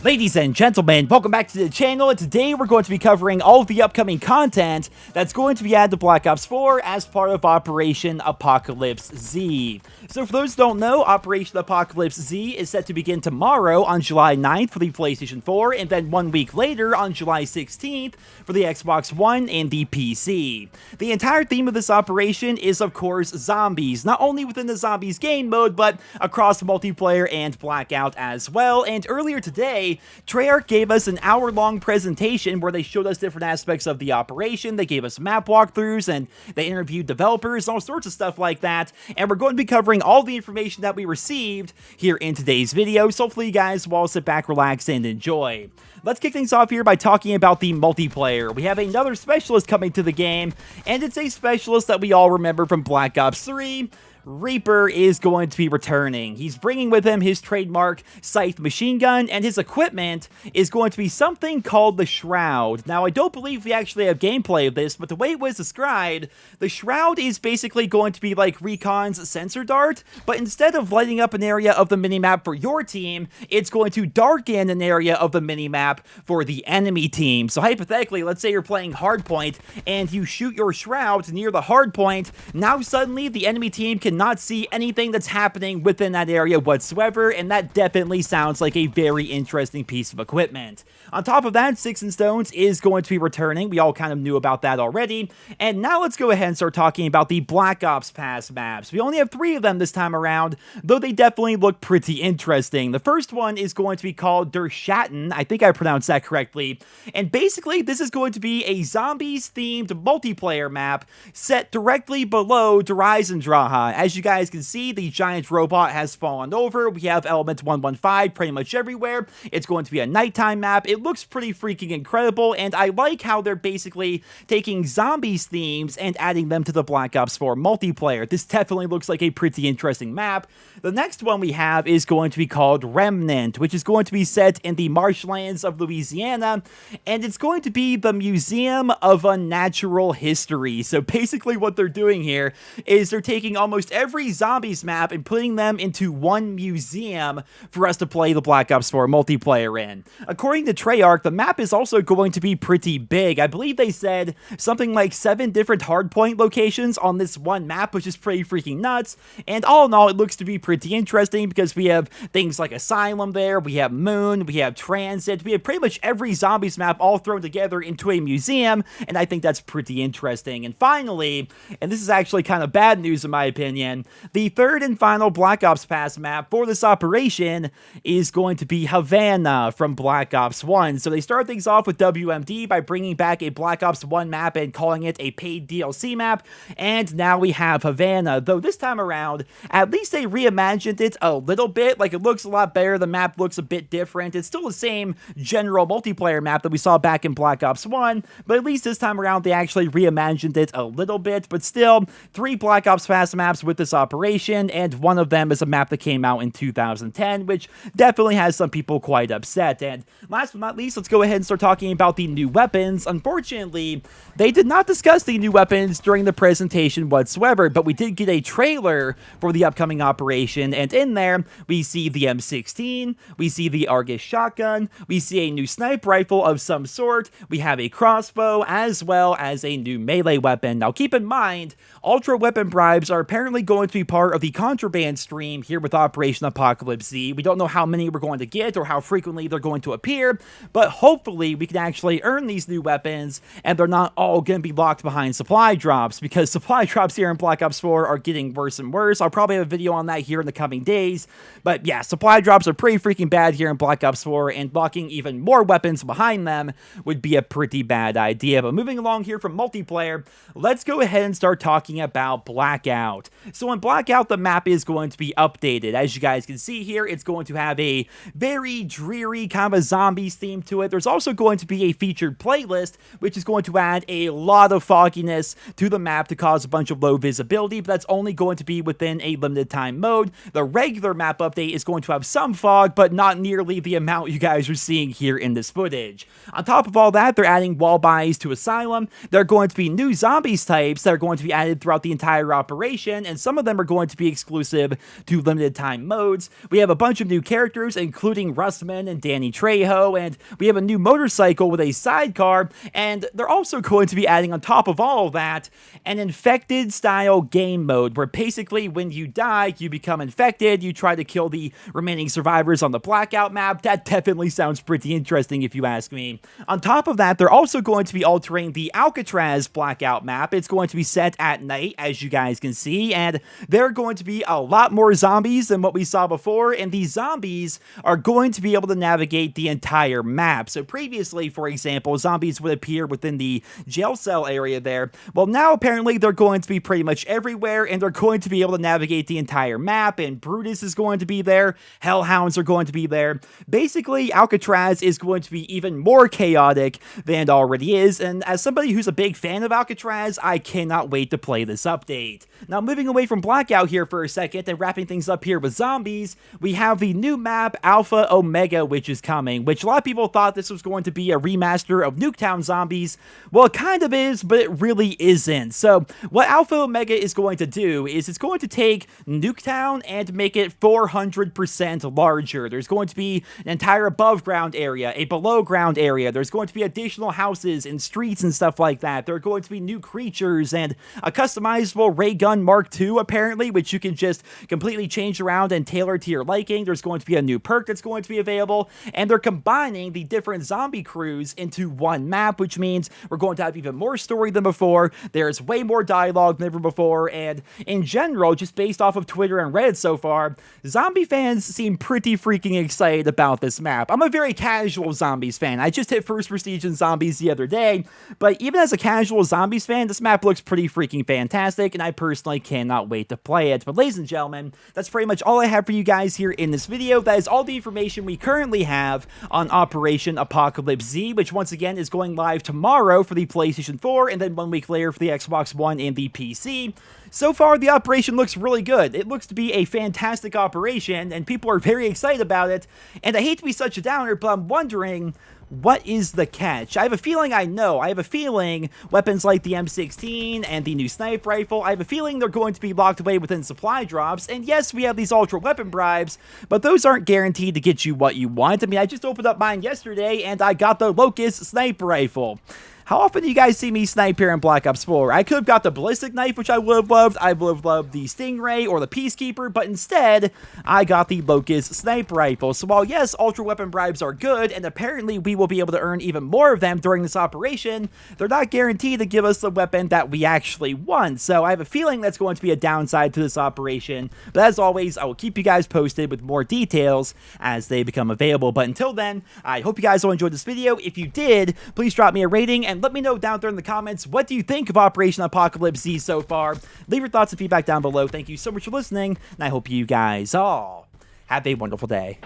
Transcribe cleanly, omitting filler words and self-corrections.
Ladies and gentlemen, welcome back to the channel, and today we're going to be covering all of the upcoming content that's going to be added to Black Ops 4 as part of Operation Apocalypse Z. So for those who don't know, Operation Apocalypse Z is set to begin tomorrow on July 9th for the PlayStation 4, and then 1 week later on July 16th for the Xbox One and the PC. The entire theme of this operation is, of course, zombies, not only within the zombies game mode, but across multiplayer and Blackout as well. And earlier today, Treyarch gave us an hour-long presentation where they showed us different aspects of the operation. They gave us map walkthroughs, and they interviewed developers, all sorts of stuff like that. And we're going to be covering all the information that we received here in today's video, so hopefully you guys will all sit back, relax, and enjoy. Let's kick things off here by talking about the multiplayer. We have another specialist coming to the game, and it's a specialist that we all remember from Black Ops 3. Reaper is going to be returning. He's bringing with him his trademark scythe machine gun, and his equipment is going to be something called the Shroud. Now, I don't believe we actually have gameplay of this, but the way it was described, the Shroud is basically going to be like Recon's sensor dart, but instead of lighting up an area of the minimap for your team, it's going to darken an area of the minimap for the enemy team. So hypothetically, let's say you're playing Hardpoint, and you shoot your Shroud near the hardpoint. Now suddenly, the enemy team can not see anything that's happening within that area whatsoever, and that definitely sounds like a very interesting piece of equipment. On top of that, Sticks and Stones is going to be returning. We all kind of knew about that already. And now let's go ahead and start talking about the Black Ops Pass maps. We only have 3 of them this time around, though they definitely look pretty interesting. The first one is going to be called Der Schatten. I think I pronounced that correctly. And basically, this is going to be a zombies-themed multiplayer map set directly below Der Eisendrache. As you guys can see, the giant robot has fallen over. We have Element 115 pretty much everywhere. It's going to be a nighttime map. It looks pretty freaking incredible, and I like how they're basically taking zombies themes and adding them to the Black Ops 4 multiplayer. This definitely looks like a pretty interesting map. The next one we have is going to be called Remnant, which is going to be set in the marshlands of Louisiana, and it's going to be the Museum of Unnatural History. So basically what they're doing here is they're taking almost every zombies map and putting them into one museum for us to play the Black Ops 4 multiplayer in. According to Treyarch, the map is also going to be pretty big. I believe they said something like 7 different hardpoint locations on this one map, which is pretty freaking nuts. And all in all, it looks to be pretty interesting because we have things like Asylum there, we have Moon, we have Transit, we have pretty much every zombies map all thrown together into a museum, and I think that's pretty interesting. And finally, and this is actually kind of bad news in my opinion, the third and final Black Ops Pass map for this operation is going to be Havana from Black Ops 1. So they start things off with WMD by bringing back a Black Ops 1 map and calling it a paid DLC map, and now we have Havana, though this time around, at least they reimagined it a little bit. Like, it looks a lot better, the map looks a bit different. It's still the same general multiplayer map that we saw back in Black Ops 1, but at least this time around they actually reimagined it a little bit. But still, 3 Black Ops Pass maps with this operation, and one of them is a map that came out in 2010, which definitely has some people quite upset. And last but not least, let's go ahead and start talking about the new weapons. Unfortunately, they did not discuss the new weapons during the presentation whatsoever, but we did get a trailer for the upcoming operation, and in there, we see the M16, we see the Argus shotgun, we see a new sniper rifle of some sort, we have a crossbow, as well as a new melee weapon. Now keep in mind, ultra weapon bribes are apparently going to be part of the contraband stream here with Operation Apocalypse Z. We don't know how many we're going to get or how frequently they're going to appear, but hopefully we can actually earn these new weapons, and they're not all going to be locked behind supply drops, because supply drops here in Black Ops 4 are getting worse and worse. I'll probably have a video on that here in the coming days, but yeah, supply drops are pretty freaking bad here in Black Ops 4, and locking even more weapons behind them would be a pretty bad idea. But moving along here from multiplayer, let's go ahead and start talking about Blackout. So in Blackout, the map is going to be updated. As you guys can see here, it's going to have a very dreary kind of a zombies theme to it. There's also going to be a featured playlist, which is going to add a lot of fogginess to the map to cause a bunch of low visibility, but that's only going to be within a limited time mode. The regular map update is going to have some fog, but not nearly the amount you guys are seeing here in this footage. On top of all that, they're adding wall buys to Asylum. There are going to be new zombies types that are going to be added throughout the entire operation, and some of them are going to be exclusive to limited time modes. We have a bunch of new characters, including Rustman and Danny Trejo, and we have a new motorcycle with a sidecar, and they're also going to be adding on top of all of that an infected style game mode, where basically when you die, you become infected, you try to kill the remaining survivors on the Blackout map. That definitely sounds pretty interesting if you ask me. On top of that, they're also going to be altering the Alcatraz Blackout map. It's going to be set at night, as you guys can see, and there are going to be a lot more zombies than what we saw before, and these zombies are going to be able to navigate the entire map. So previously, for example, zombies would appear within the jail cell area there. Well, now apparently they're going to be pretty much everywhere, and they're going to be able to navigate the entire map, and Brutus is going to be there, Hellhounds are going to be there. Basically, Alcatraz is going to be even more chaotic than it already is, and as somebody who's a big fan of Alcatraz, I cannot wait to play this update. Now, moving away from Blackout here for a second and wrapping things up here with zombies, we have the new map Alpha Omega, which is coming, which a lot of people thought this was going to be a remaster of Nuketown Zombies. Well, it kind of is, but it really isn't. So what Alpha Omega is going to do is it's going to take Nuketown and make it 400% larger. There's going to be an entire above ground area, a below ground area. There's going to be additional houses and streets and stuff like that. There are going to be new creatures and a customizable ray gun Mark II, apparently, which you can just completely change around and tailor to your liking. There's going to be a new perk that's going to be available, and they're combining the different zombie crews into one map, which means we're going to have even more story than before. There's way more dialogue than ever before, and in general, just based off of Twitter and Reddit so far, zombie fans seem pretty freaking excited about this map. I'm a very casual zombies fan. I just hit first prestige in zombies the other day, but even as a casual zombies fan, this map looks pretty freaking fantastic, and I personally cannot wait to play it. But ladies and gentlemen, that's pretty much all I have for you guys here in this video. That is all the information we currently have on Operation Apocalypse Z, which once again is going live tomorrow for the PlayStation 4, and then 1 week later for the Xbox One and the PC. So far, the operation looks really good. It looks to be a fantastic operation, and people are very excited about it. And I hate to be such a downer, but I'm wondering, what is the catch? I have a feeling I know. I have a feeling weapons like the M16 and the new sniper rifle, I have a feeling they're going to be locked away within supply drops. And yes, we have these ultra weapon bribes, but those aren't guaranteed to get you what you want. I mean, I just opened up mine yesterday, and I got the Locust sniper rifle. How often do you guys see me snipe here in Black Ops 4? I could have got the ballistic knife, which I would have loved. I would have loved the Stingray or the Peacekeeper, but instead, I got the Locust sniper rifle. So while yes, ultra weapon bribes are good, and apparently we will be able to earn even more of them during this operation, they're not guaranteed to give us the weapon that we actually want. So I have a feeling that's going to be a downside to this operation. But as always, I will keep you guys posted with more details as they become available. But until then, I hope you guys all enjoyed this video. If you did, please drop me a rating and let me know down there in the comments, what do you think of Operation Apocalypse Z so far? Leave your thoughts and feedback down below. Thank you so much for listening, and I hope you guys all have a wonderful day.